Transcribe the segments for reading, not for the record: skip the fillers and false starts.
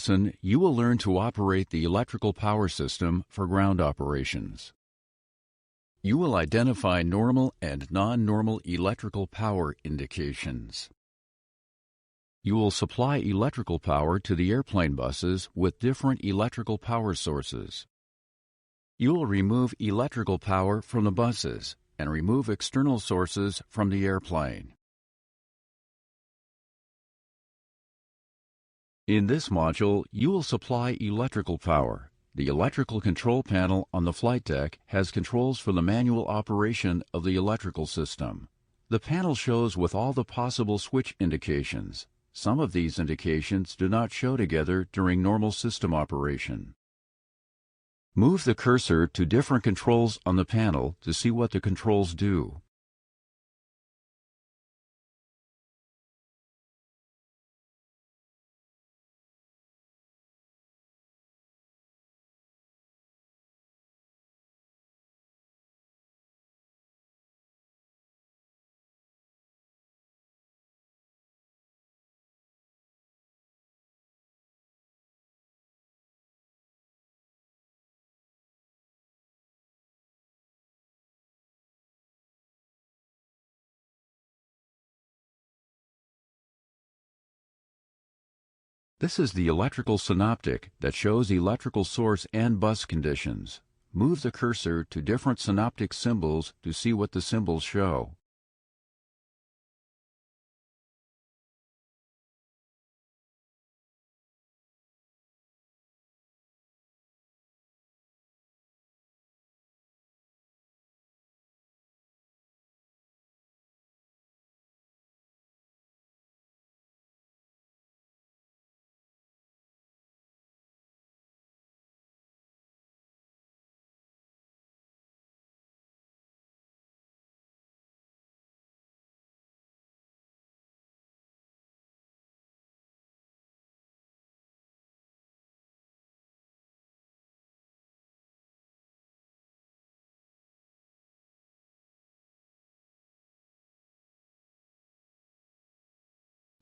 lesson, you will learn to operate the electrical power system for ground operations. You will identify normal and non-normal electrical power indications. You will supply electrical power to the airplane buses with different electrical power sources. You will remove electrical power from the buses and remove external sources from the airplane. In this module, you will supply electrical power. The electrical control panel on the flight deck has controls for the manual operation of the electrical system. The panel shows with all the possible switch indications. Some of these indications do not show together during normal system operation. Move the cursor to different controls on the panel to see what the controls do. This is the electrical synoptic that shows electrical source and bus conditions. Move the cursor to different synoptic symbols to see what the symbols show.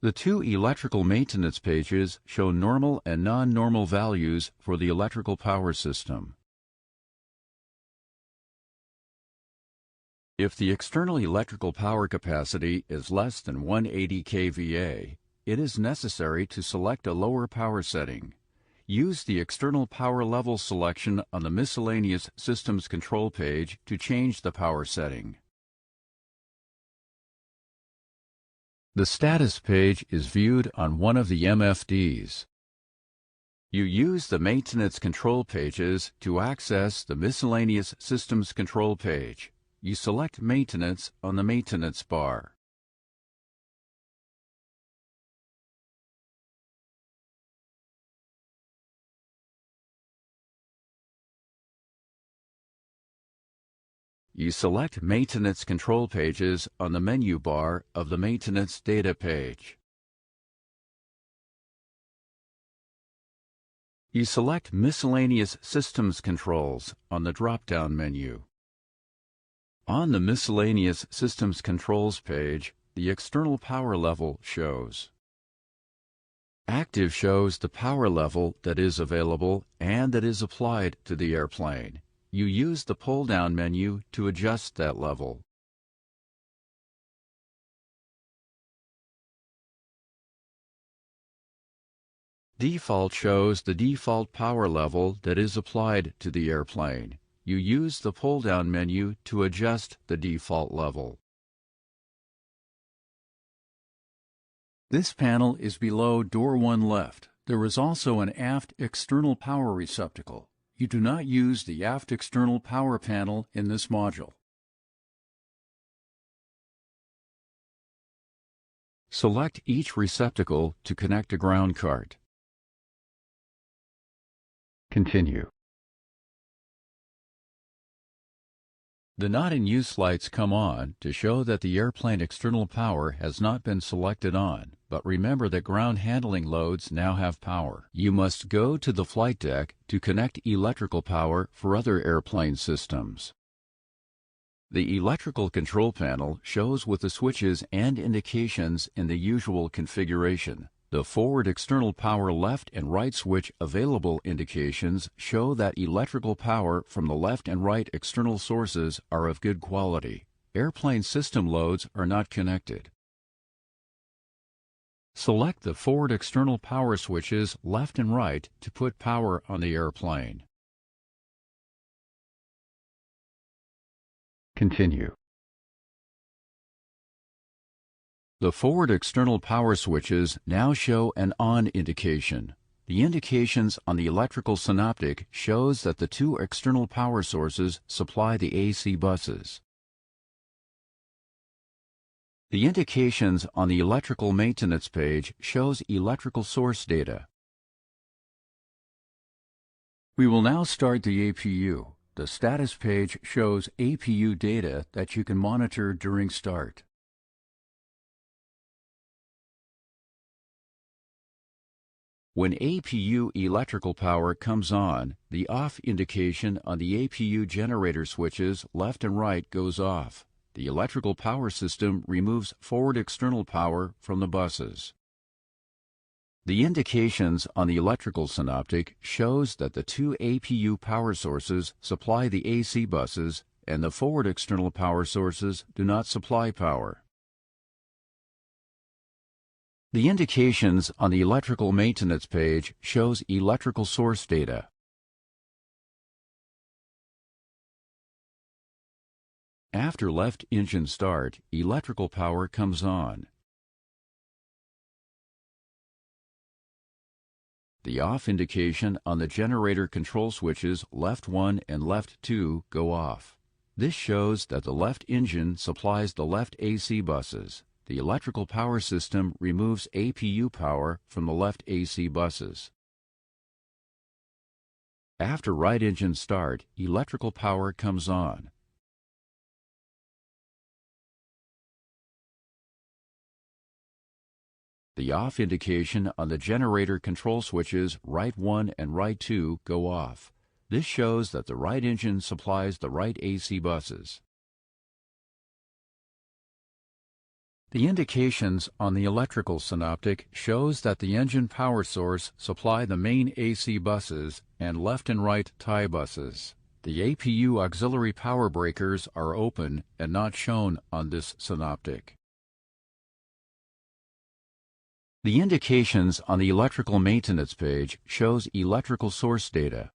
The two electrical maintenance pages show normal and non-normal values for the electrical power system. If the external electrical power capacity is less than 180 kVA, it is necessary to select a lower power setting. Use the external power level selection on the Miscellaneous Systems Control page to change the power setting. The status page is viewed on one of the MFDs. You use the Maintenance Control pages to access the Miscellaneous Systems Control page. You select Maintenance on the Maintenance bar. You select Maintenance Control pages on the menu bar of the Maintenance Data page. You select Miscellaneous Systems Controls on the drop-down menu. On the Miscellaneous Systems Controls page, the external power level shows. Active shows the power level that is available and that is applied to the airplane. You use the pull-down menu to adjust that level. Default shows the default power level that is applied to the airplane. You use the pull-down menu to adjust the default level. This panel is below door 1 left. There is also an aft external power receptacle. You do not use the aft external power panel in this module. Select each receptacle to connect a ground cart. Continue. The not in use lights come on to show that the airplane external power has not been selected on, but remember that ground handling loads now have power. You must go to the flight deck to connect electrical power for other airplane systems. The electrical control panel shows with the switches and indications in the usual configuration. The forward external power left and right switch available indications show that electrical power from the left and right external sources are of good quality. Airplane system loads are not connected. Select the forward external power switches left and right to put power on the airplane. Continue. The forward external power switches now show an on indication. The indications on the electrical synoptic shows that the two external power sources supply the AC buses. The indications on the electrical maintenance page shows electrical source data. We will now start the APU. The status page shows APU data that you can monitor during start. When APU electrical power comes on, the off indication on the APU generator switches left and right goes off. The electrical power system removes forward external power from the buses. The indications on the electrical synoptic shows that the two APU power sources supply the AC buses and the forward external power sources do not supply power. The indications on the electrical maintenance page shows electrical source data. After left engine start, electrical power comes on. The off indication on the generator control switches left 1 and left 2 go off. This shows that the left engine supplies the left AC buses. The electrical power system removes APU power from the left AC buses. After right engine start, electrical power comes on. The off indication on the generator control switches right 1 and right 2 go off. This shows that the right engine supplies the right AC buses. The indications on the electrical synoptic shows that the engine power source supply the main AC buses and left and right tie buses. The APU auxiliary power breakers are open and not shown on this synoptic. The indications on the electrical maintenance page shows electrical source data.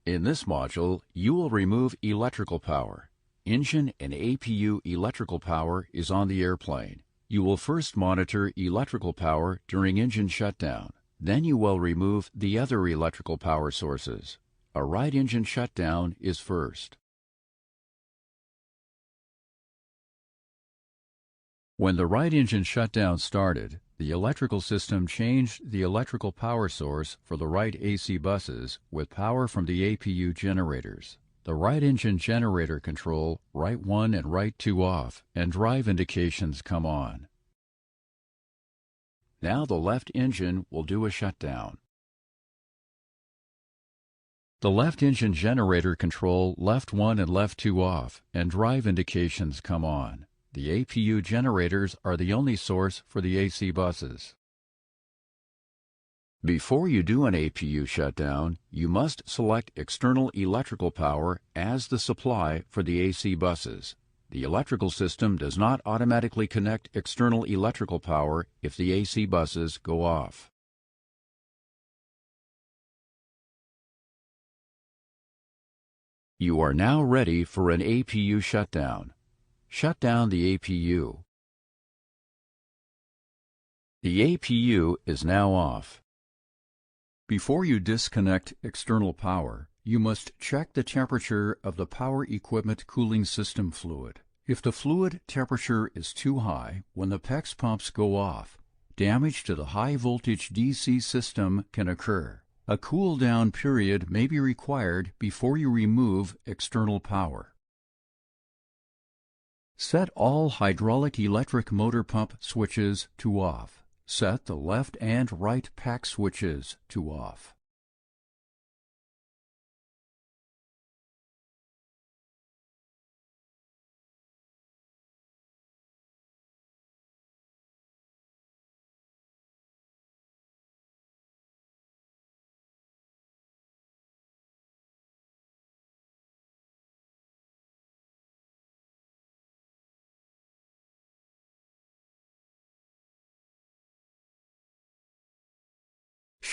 In this module, you will remove electrical power. Engine and APU electrical power is on the airplane. You will first monitor electrical power during engine shutdown. Then you will remove the other electrical power sources. A right engine shutdown is first. When the right engine shutdown started, the electrical system changed the electrical power source for the right AC buses with power from the APU generators. The right engine generator control, right 1 and right 2 off, and drive indications come on. Now the left engine will do a shutdown. The left engine generator control, left 1 and left 2 off, and drive indications come on. The APU generators are the only source for the AC buses. Before you do an APU shutdown, you must select external electrical power as the supply for the AC buses. The electrical system does not automatically connect external electrical power if the AC buses go off. You are now ready for an APU shutdown. Shut down the APU. The APU is now off. Before you disconnect external power, you must check the temperature of the power equipment cooling system fluid. If the fluid temperature is too high when the PEX pumps go off, damage to the high voltage DC system can occur. A cool down period may be required before you remove external power. Set all hydraulic electric motor pump switches to off. Set the left and right pack switches to off.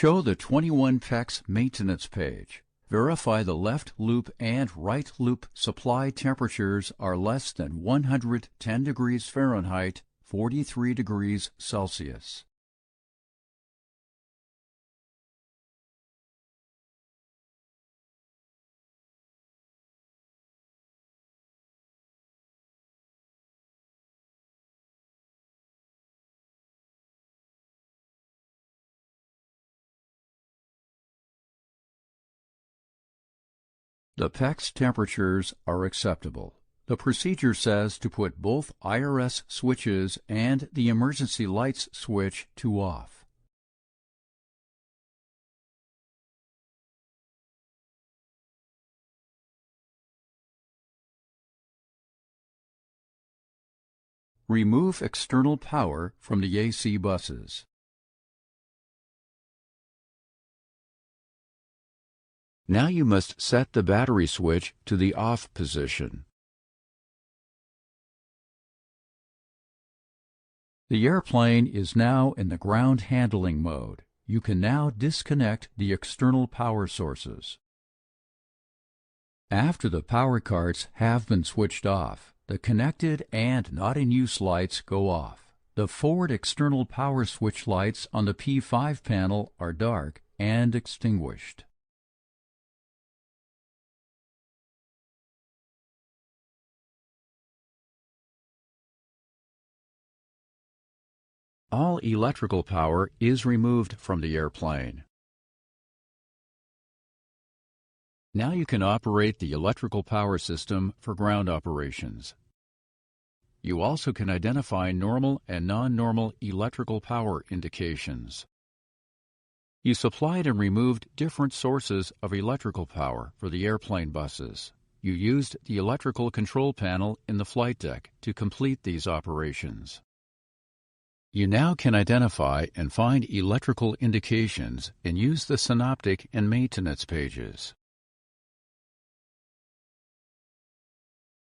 Show the 21 PEX maintenance page. Verify the left loop and right loop supply temperatures are less than 110 degrees Fahrenheit, 43 degrees Celsius. The PEX temperatures are acceptable. The procedure says to put both IRS switches and the emergency lights switch to off. Remove external power from the AC buses. Now you must set the battery switch to the off position. The airplane is now in the ground handling mode. You can now disconnect the external power sources. After the power carts have been switched off, the connected and not in use lights go off. The forward external power switch lights on the P5 panel are dark and extinguished. All electrical power is removed from the airplane. Now you can operate the electrical power system for ground operations. You also can identify normal and non-normal electrical power indications. You supplied and removed different sources of electrical power for the airplane buses. You used the electrical control panel in the flight deck to complete these operations. You now can identify and find electrical indications and use the synoptic and maintenance pages.